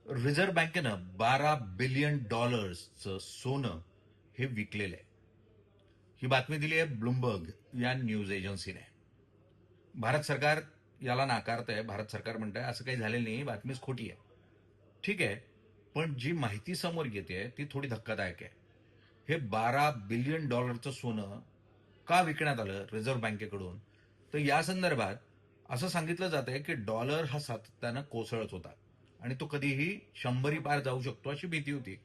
Reserve बँकेनं $12 billion सोनं हे विकलेलं आहे. ही बातमी दिली आहे ब्लूमबर्ग या न्यूज एजन्सीने. भारत सरकार याला नाकारतंय. भारत सरकार म्हणतंय असं काही झालेलं नाही, बातमीच खोटी आहे. ठीक आहे, पण जी माहिती समोर येते ती थोडी धक्कादायक आहे. हे $12 बिलियन सोनं का विकण्यात आलं रिझर्व्ह बँकेकडून, तर या संदर्भात असं सांगितलं जात आहे की डॉलर हा सातत्यानं कोसळत होता आणि तो कधीही 100 पार जाऊ शकतो अशी भीती होती.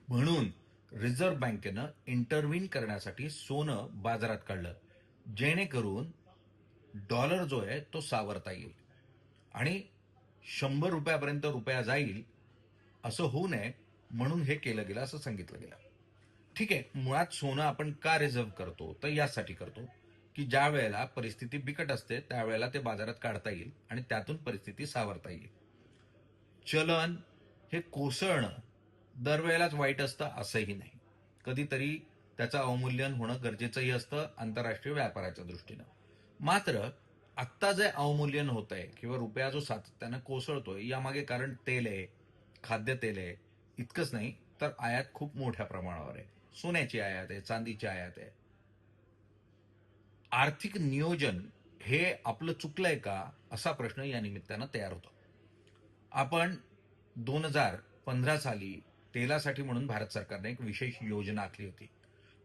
म्हणून रिझर्व्ह बँकेनं इंटरव्हीन करण्यासाठी सोनं बाजारात काढलं, जेणेकरून डॉलर जो आहे तो सावरता येईल आणि 100 रुपयापर्यंत रुपया जाईल असं होऊ नये म्हणून हे केलं गेलं असं सांगितलं गेलं. ठीक आहे, मुळात सोनं आपण का रिझर्व्ह करतो, तर यासाठी करतो की ज्या वेळेला परिस्थिती बिकट असते त्यावेळेला ते बाजारात काढता येईल आणि त्यातून परिस्थिती सावरता येईल. चलन हे कोसळणं दरवेळेलाच वाईट असतं असंही नाही. कधीतरी त्याचं अवमूल्यन होणं गरजेचंही असतं आंतरराष्ट्रीय व्यापाराच्या दृष्टीनं. मात्र आत्ता जे अवमूल्यन होत आहे किंवा रुपया जो सातत्यानं कोसळतोय यामागे कारण तेल आहे, खाद्यतेल आहे, इतकंच नाही तर आयात खूप मोठ्या प्रमाणावर आहे. सोन्याची आयात आहे, चांदीची आयात आहे. आर्थिक नियोजन हे आपलं चुकलंय का असा प्रश्न या निमित्तानं तयार होतो. आपण 2015 साली तेलासाठी म्हणून भारत सरकारने एक विशेष योजना आखली होती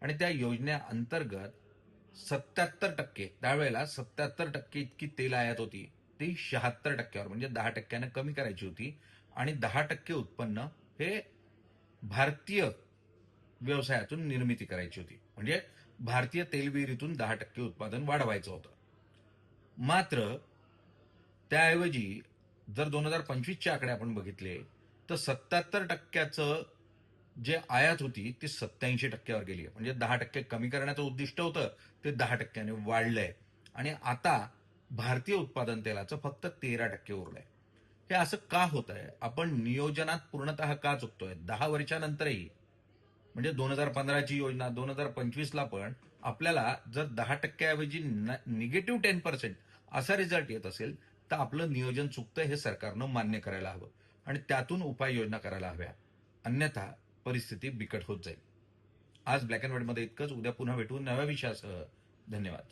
आणि त्या योजनेअंतर्गत 77% त्यावेळेला 77% इतकी तेल आयात होती ती 76%वर म्हणजे 10%नं कमी करायची होती आणि 10% उत्पन्न हे भारतीय व्यवसायातून निर्मिती करायची होती. म्हणजे भारतीय तेलविहिरीतून 10% उत्पादन वाढवायचं होतं. मात्र त्याऐवजी जर 2025चे आकडे आपण बघितले तर 77%चं जे आयात होती ती 87%वर गेली. म्हणजे 10% कमी करण्याचं उद्दिष्ट होतं ते 10%ने वाढलंय आणि आता भारतीय उत्पादन तेलाचं फक्त 13% उरलंय. हे असं का होत आहे? आपण नियोजनात पूर्णतः का चुकतोय? 10 वर्षानंतरही म्हणजे 2015ची योजना 2025ला पण आपल्याला जर 10% ऐवजी निगेटिव्ह 10% असा रिझल्ट येत असेल तर आपलं नियोजन चुकतं हे सरकारनं मान्य करायला हवं आणि त्यातून उपाययोजना करायला हव्या. अन्यथा परिस्थिती बिकट होत जाईल. आज ब्लॅक अँड व्हाईटमध्ये इतकंच. उद्या पुन्हा भेटू नव्या विषयासह. धन्यवाद.